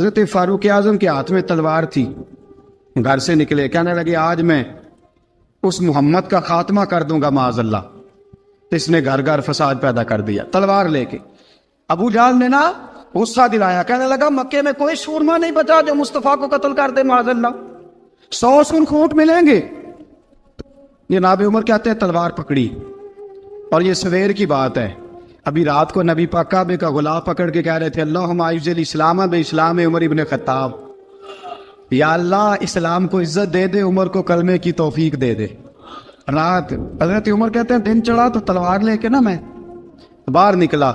حضرت فاروق اعظم کے ہاتھ میں تلوار تھی، گھر سے نکلے، کہنے لگے آج میں اس محمد کا خاتمہ کر دوں گا معاذ اللہ۔ تو اس نے گھر گھر فساد پیدا کر دیا تلوار لے کے۔ ابو جہل نے نا غصہ دلایا، کہنے لگا مکے میں کوئی سورما نہیں بچا جو مصطفیٰ کو قتل کر دے معاذ اللہ، 100 سن خونٹ ملیں گے۔ جناب عمر کہتے ہیں تلوار پکڑی، اور یہ سویر کی بات ہے، ابھی رات کو نبی پاک کعبے کا غلاف پکڑ کے کہہ رہے تھے اللہم اعز الاسلام باسلام عمر ابن خطاب، یا اللہ اسلام کو عزت دے دے، عمر کو کلمے کی توفیق دے دے۔ رات حضرت عمر کہتے ہیں دن چڑھا تو تلوار لے کے نا میں باہر نکلا،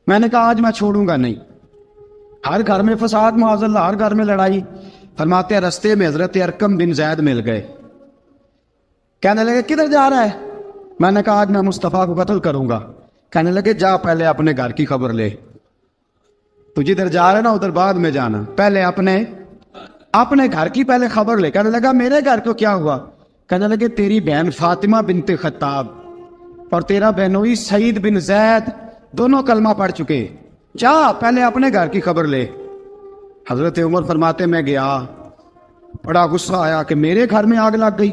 میں نے کہا آج میں چھوڑوں گا نہیں، ہر گھر میں فساد معاذ اللہ، ہر گھر میں لڑائی۔ فرماتے ہیں رستے میں حضرت ارقم بن زید مل گئے، کہنے لگے کدھر جا رہا ہے؟ میں نے کہا آج میں مصطفیٰ کو قتل کروں گا۔ کہنے لگے جا پہلے اپنے گھر کی خبر لے، تو جدھر جا رہا ہے نا ادھر بعد میں جانا، پہلے اپنے گھر کی پہلے خبر لے۔ کہنے لگا میرے گھر کو کیا ہوا؟ کہنے لگے تیری بہن فاطمہ بنت خطاب اور تیرا بہنوئی سعید بن زید دونوں کلمہ پڑھ چکے، جا پہلے اپنے گھر کی خبر لے۔ حضرت عمر فرماتے میں گیا، بڑا غصہ آیا کہ میرے گھر میں آگ لگ گئی،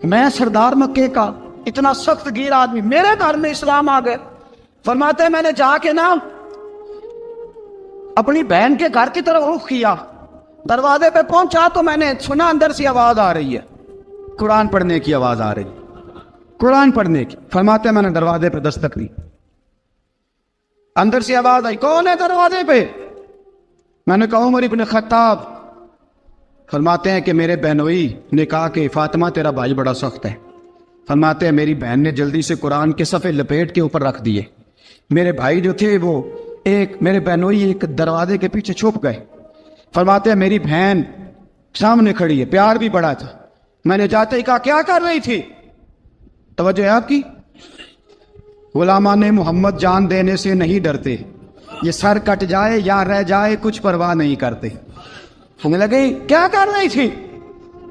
میں سردار مکے کا اتنا سخت گیر آدمی، میرے گھر میں اسلام آ گئے۔ فرماتے میں نے جا کے نا اپنی بہن کے گھر کی طرف رخ کیا، دروازے پہ پہنچا تو میں نے سنا اندر سے آواز آ رہی ہے، قرآن پڑھنے کی آواز آ رہی، قرآن پڑھنے کی۔ فرماتے میں نے دروازے پہ دستک دی، اندر سے آواز آئی کون ہے دروازے پہ؟ میں نے کہا عمر ابن خطاب۔ فرماتے ہیں کہ میرے بہنوئی نے کہا کہ فاطمہ تیرا بھائی بڑا سخت ہے۔ فرماتے ہیں میری بہن نے جلدی سے قرآن کے صفحے لپیٹ کے اوپر رکھ دیے، میرے بھائی جو تھے وہ میرے بہنوئی ایک دروازے کے پیچھے چھپ گئے۔ فرماتے ہیں میری بہن سامنے کھڑی ہے، پیار بھی بڑا تھا، میں نے جاتے ہی کہا کیا کر رہی تھی؟ توجہ ہے آپ کی؟ غلامان محمد جان دینے سے نہیں ڈرتے، یہ سر کٹ جائے یا رہ جائے کچھ پرواہ نہیں کرتے۔ ہمیں لگے کیا کر رہی تھی؟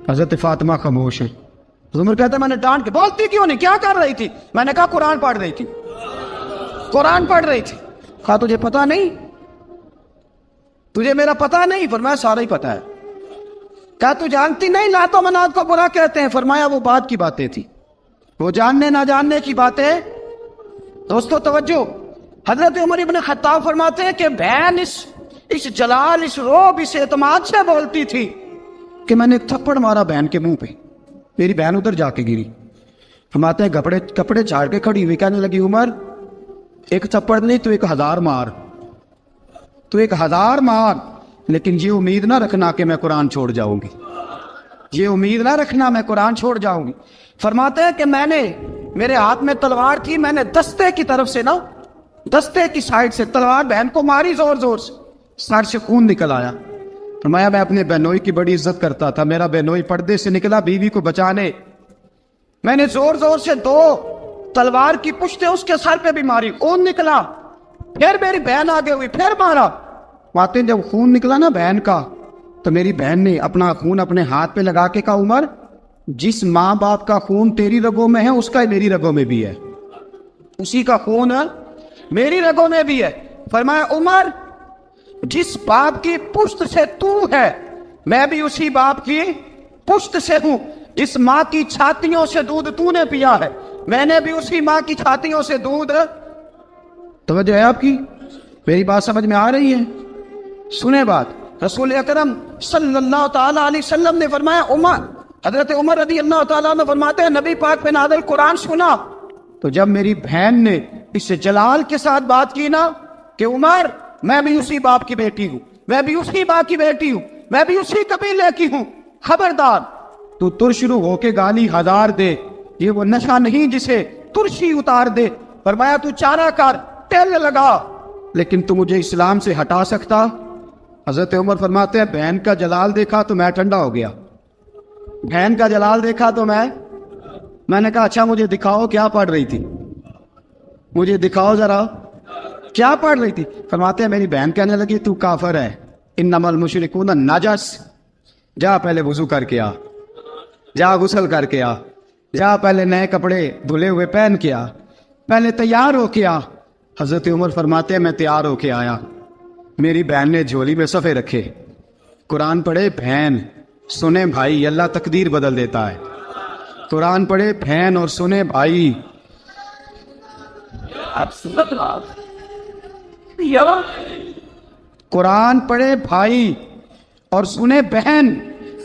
حضرت فاطمہ خاموش ہے۔ عمر کہتا ہے میں نے ڈانٹ کے، بولتی کیوں نہیں، کیا کر رہی تھی؟ میں نے کہا قرآن پڑھ رہی تھی، قرآن پڑھ رہی تھی۔ کہا تجھے پتا نہیں، تجھے میرا پتا نہیں؟ فرمایا سارا ہی پتا ہے۔ کہا تو جانتی نہیں لات و منات کو برا کہتے ہیں؟ فرمایا وہ بات کی باتیں تھی، وہ جاننے نہ جاننے کی باتیں۔ دوستو توجہ، حضرت عمر ابن خطاب فرماتے ہیں کہ بہن اس جلال، اس روب، اس اعتماد سے بولتی تھی کہ میں نے ایک تھپڑ مارا بہن کے منہ پہ، میری بہن ادھر جا کے گری۔ فرماتے ہیں کپڑے جھاڑ کے کھڑی ہوئی، کہنے لگی عمر ایک تھپڑ نہیں تو 1000 مار، تو 1000 مار، لیکن یہ امید نہ رکھنا کہ میں قرآن چھوڑ جاؤں گی، یہ امید نہ رکھنا میں قرآن چھوڑ جاؤں گی۔ فرماتے ہیں کہ میرے ہاتھ میں تلوار تھی، میں نے دستے کی طرف سے نا، دستے کی سائڈ سے تلوار بہن کو ماری زور زور سے، سر سے خون نکل آیا۔ فرمایا میں اپنے بہنوئی کی بڑی عزت کرتا تھا، میرا بہنوئی پردے سے نکلا بیوی کو بچانے، میں نے زور زور سے 2 تلوار کی پشتیں اس کے سر پہ بھی ماری، خون نکلا، پھر میری بہن آگے ہوئی، پھر مارا۔ ماتے جب خون نکلا نا بہن کا، تو میری بہن نے اپنا خون اپنے ہاتھ پہ لگا کے کہا عمر جس ماں باپ کا خون تیری رگوں میں ہے اس کا میری رگوں میں بھی ہے، اسی کا خون میری رگوں میں بھی ہے۔ فرمایا عمر جس باپ کی پشت سے تو ہے میں بھی اسی باپ کی پشت سے ہوں، جس ماں کی چھاتیوں سے دودھ تو نے پیا ہے میں نے بھی اسی ماں کی چھاتیوں سے دودھ۔ توجہ ہے آپ کی؟ میری بات سمجھ میں آ رہی ہے؟ سنیں بات، رسول اکرم صلی اللہ تعالی علیہ وسلم نے فرمایا، حضرت عمر رضی اللہ تعالیٰ عنہ فرماتے ہیں نبی پاک پہ نازل قرآن سنا تو جب میری بہن نے اس جلال کے ساتھ بات کی نا کہ عمر میں بھی اسی باپ کی بیٹی ہوں، میں بھی اسی باپ کی بیٹی ہوں، میں بھی اسی قبیلے کی ہوں، خبردار تو ترشرو ہو کے گالی 1000 دے، یہ وہ نشہ نہیں جسے ترشی اتار دے۔ فرمایا تو چارہ کر، تیل لگا، لیکن تو مجھے اسلام سے ہٹا سکتا؟ حضرت عمر فرماتے ہیں بہن کا جلال دیکھا تو میں ٹھنڈا ہو گیا، بہن کا جلال دیکھا تو میں نے کہا اچھا مجھے دکھاؤ کیا پڑھ رہی تھی، مجھے دکھاؤ ذرا کیا پڑھ رہی تھی۔ فرماتے ہیں میری بہن کہنے لگی تو کافر ہے، انما المشرکون نجس، جا پہلے وضو کر کے آ، جا غسل کر کے آ، جا پہلے نئے کپڑے دھلے ہوئے پہن کے آ، پہلے تیار ہو کے آ۔ حضرت عمر فرماتے ہیں میں تیار ہو کے آیا، میری بہن نے جھولی میں صفحے رکھے، قرآن پڑھے بہن، سنے بھائی، اللہ تقدیر بدل دیتا ہے۔ قرآن پڑھے بہن اور سنے بھائی، قرآن پڑھے بھائی اور سنے بہن،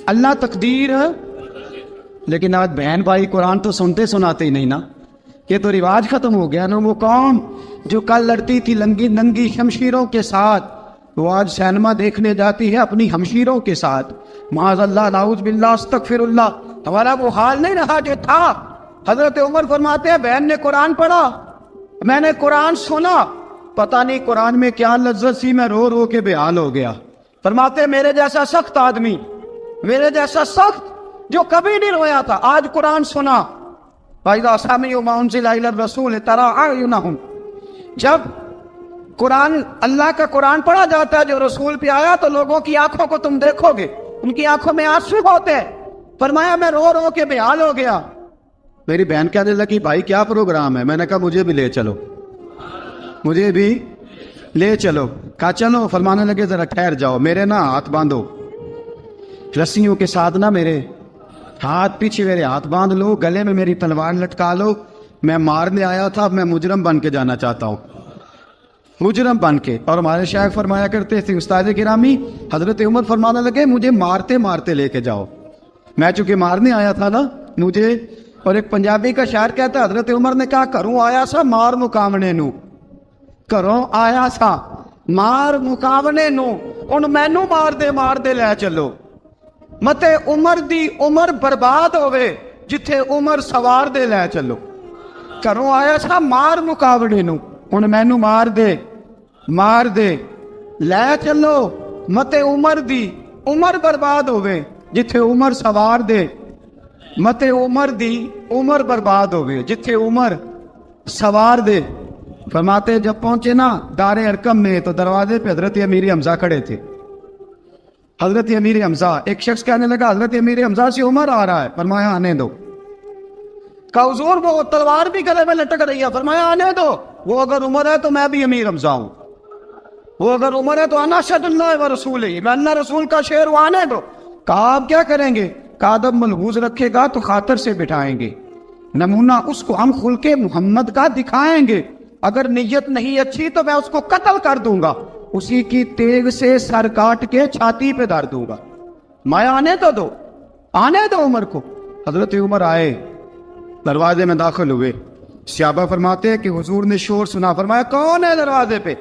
اللہ تقدیر۔ لیکن آج بہن بھائی قرآن تو سنتے سناتے ہی نہیں نا، یہ تو رواج ختم ہو گیا نا۔ وہ قوم جو کل لڑتی تھی ننگی شمشیروں کے ساتھ، وہ آج سینما دیکھنے جاتی ہے اپنی ہمشیروں کے ساتھ۔ معاذ اللہ، نعوذ باللہ، استغفر اللہ۔ ہمارا وہ حال نہیں رہا جو تھا۔ حضرت عمر فرماتے ہیں بہن نے قرآن پڑھا، میں نے قرآن سنا، پتہ نہیں قرآن میں کیا لذت سی، میں رو رو کے بے حال ہو گیا۔ فرماتے ہیں میرے جیسا سخت آدمی، میرے جیسا سخت جو کبھی نہیں رویا تھا، آج قرآن سنا۔ فَإِذَا سَمِعُوا مَا أُنزِلَ إِلَى الرَّسُولِ تَرَىٰ أَعْيُنَهُمْ، جب قرآن، اللہ کا قرآن پڑھا جاتا ہے جو رسول پہ آیا، تو لوگوں کی آنکھوں کو تم دیکھو گے، ان کی آنکھوں میں آنسو ہوتے ہیں۔ فرمایا میں رو رو کے بے حال ہو گیا۔ میری بہن کہنے لگی بھائی کیا پروگرام ہے؟ میں نے کہا مجھے بھی لے چلو، مجھے بھی لے چلو۔ کہا چلو۔ فرمانے لگے ذرا ٹھہر جاؤ، میرے نا ہاتھ باندھو، رسیوں کے ساتھ نا میرے ہاتھ، پیچھے میرے ہاتھ باندھ لو، گلے میں میری تلوار لٹکا لو، میں مارنے آیا تھا، اب میں مجرم بن کے جانا چاہتا ہوں، مجرم بن کے۔ اور ہمارے شیخ فرمایا کرتے تھے استاد گرامی، حضرت عمر فرمانے لگے مجھے مارتے مارتے لے کے جاؤ، میں چونکہ مارنے آیا تھا نا مجھے۔ اور ایک پنجابی کا شاعر کہتا ہے حضرت عمر نے کہا گھروں آیا سا مار مکاونے نو، گھروں آیا سا مار مکاونے نو، ان مینو مار دے لے چلو، متے عمر دی عمر برباد ہوئے جتھے عمر سوار دے لے چلو۔ گھروں آیا سا مار مکاونے نو، ان مینو مار دے لے چلو، متے عمر دی عمر برباد ہوئے جتھے عمر سوار دے، متے عمر دی عمر برباد ہوئے جتھے عمر سوار دے۔ فرماتے جب پہنچے نا دار ارقم میں تو دروازے پہ حضرت امیر حمزہ کھڑے تھے۔ حضرت امیر حمزہ، ایک شخص کہنے لگا حضرت امیر حمزہ سے عمر آ رہا ہے، فرمایا آنے دو۔ کہا حضور وہ تلوار بھی گلے میں لٹک رہی ہے، فرمایا آنے دو، وہ اگر عمر ہے تو میں بھی امیر حمزہ ہوں، وہ اگر عمر ہے تو انا اشہد اللہ و رسول ہی، میں اللہ رسول کا شعر ہوں، آنے دو۔ کہا آپ کیا کریں گے؟ کہا ادب ملحوظ رکھے گا تو خاطر سے بٹھائیں گے، نمونہ اس کو ہم خلق محمد کا دکھائیں گے، اگر نیت نہیں اچھی تو میں اس کو قتل کر دوں گا، اسی کی تیغ سے سر کاٹ کے چھاتی پہ دھر دوں گا، میں آنے تو دو، آنے دو عمر کو۔ حضرت عمر آئے، دروازے میں داخل ہوئے، صحابہ فرماتے ہیں کہ حضور نے شور سنا، فرمایا کون ہے دروازے پہ؟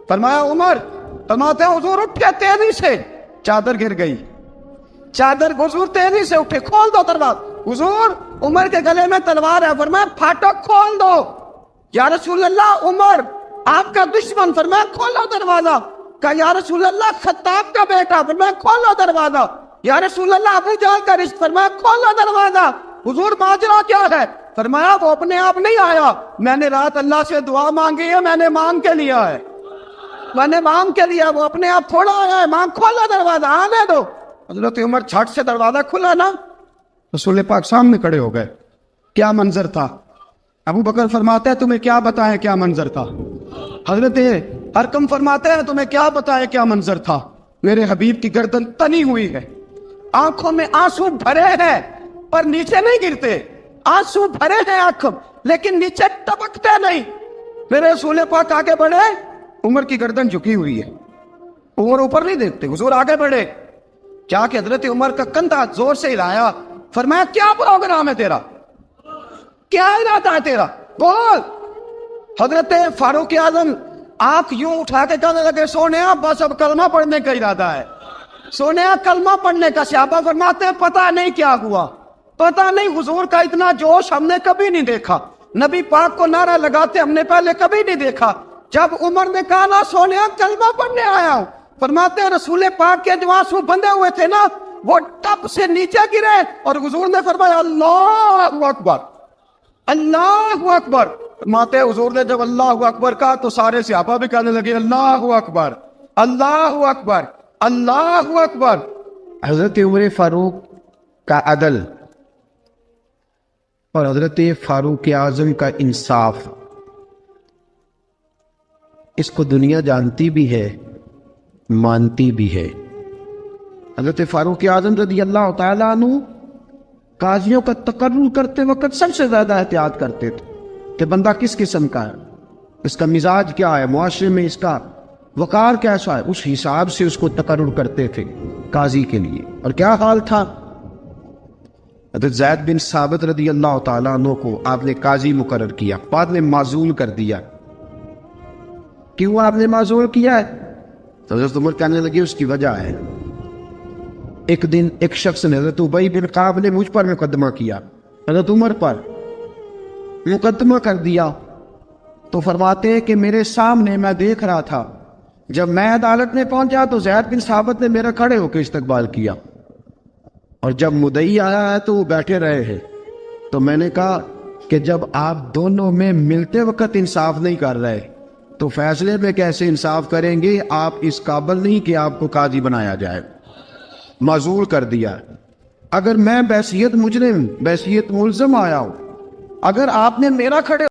فرمایا عمر۔ فرماتے ہیں حضور اٹھے تیزی سے، چادر گر گئی، چادر، حضور تیزی سے اٹھے، کھول دو دروازہ، حضور عمر کے گلے میں تلوار ہے، فرمایا پھاٹک کھول دو، یا رسول اللہ عمر آپ کا دشمن، فرمایا کھولو دروازہ، کہا یا رسول اللہ خطاب کا بیٹا، فرمایا کھولو دروازہ، یا رسول اللہ ابو جہل کا رشت، فرمایا کھولو دروازہ، حضور ماجرا کیا ہے؟ فرمایا وہ اپنے آپ نہیں آیا، میں نے رات اللہ سے دعا مانگی ہے، میں نے مانگ کے لیا ہے، میں نے مانگ کے لیا، وہ اپنے آپ تھوڑا آیا ہے، مانگ، کھولو دروازہ، آنے دو۔ حضرت عمر چھٹ سے دروازہ کھلا نا، رسول پاک سامنے کھڑے ہو گئے۔ کیا منظر تھا؟ ابو بکر فرماتے ہیں تمہیں کیا بتائیں کیا منظر تھا؟ حضرت ارقم فرماتے ہیں تمہیں کیا بتائیں کیا منظر تھا؟ میرے حبیب کی گردن تنی ہوئی ہے، آنکھوں میں آنسو بھرے ہیں پر نیچے نہیں گرتے، آنسو بھرے ہیں آنکھوں لیکن نیچے ٹپکتے نہیں۔ میرے رسول پاک آگے بڑھے، عمر کی گردن جھکی ہوئی ہے، عمر اوپر نہیں دیکھتے، حضور آگے بڑھے، کیا کہ حضرت عمر کا کندھا زور سے ہلایا، فرمایا کیا پروگرام ہے تیرا، کیا ارادہ ہے تیرا، بول۔ حضرت فاروق اعظم آنکھ یوں اٹھا کے کہنے لگے سونیا بس اب کلمہ پڑھنے کا ارادہ ہے، سونیا کلمہ پڑھنے کا۔ صحابہ فرماتے ہیں پتہ نہیں کیا ہوا، پتہ نہیں، حضور کا اتنا جوش ہم نے کبھی نہیں دیکھا، نبی پاک کو نعرہ لگاتے ہم نے پہلے کبھی نہیں دیکھا۔ جب عمر نے کہا نا سونیا کلمہ پڑھنے آیا ہوں، فرماتے ہیں رسول پاک کے جو آنسو بندے ہوئے تھے نا وہ ٹپ سے نیچے گرے اور حضور نے فرمایا اللہ اکبر، اللہ اکبر۔ فرماتے ہیں حضور نے جب اللہ اکبر کہا تو سارے صحابہ بھی کہنے لگے اللہ اکبر، اللہ اکبر، اللہ اکبر۔ حضرت عمر فاروق کا عدل اور حضرت فاروق اعظم کا انصاف، اس کو دنیا جانتی بھی ہے مانتی بھی ہے۔ حضرت فاروق اعظم رضی اللہ تعالیٰ عنہ قاضیوں کا تقرر کرتے وقت سب سے زیادہ احتیاط کرتے تھے کہ بندہ کس قسم کا ہے، اس کا مزاج کیا ہے، معاشرے میں اس کا وقار کیسا ہے، اس حساب سے اس کو تقرر کرتے تھے قاضی کے لیے۔ اور کیا حال تھا؟ حضرت زید بن ثابت رضی اللہ تعالیٰ عنہ کو آپ نے قاضی مقرر کیا، بعد میں معزول کر دیا۔ کیوں آپ نے معزول کیا ہے؟ تو حضرت عمر کہنے لگے اس کی وجہ ہے، ایک دن ایک شخص نے، حضرت ابی بن کعب نے مجھ پر مقدمہ کیا، حضرت عمر پر مقدمہ کر دیا، تو فرماتے ہیں کہ میرے سامنے میں دیکھ رہا تھا، جب میں عدالت میں پہنچا تو زید بن ثابت نے میرا کھڑے ہو کے استقبال کیا، اور جب مدعی آیا ہے تو وہ بیٹھے رہے ہیں۔ تو میں نے کہا کہ جب آپ دونوں میں ملتے وقت انصاف نہیں کر رہے تو فیصلے میں کیسے انصاف کریں گے؟ آپ اس قابل نہیں کہ آپ کو قاضی بنایا جائے، معزول کر دیا۔ اگر میں بحیثیت مجرم، بحیثیت ملزم آیا ہوں، اگر آپ نے میرا کھڑے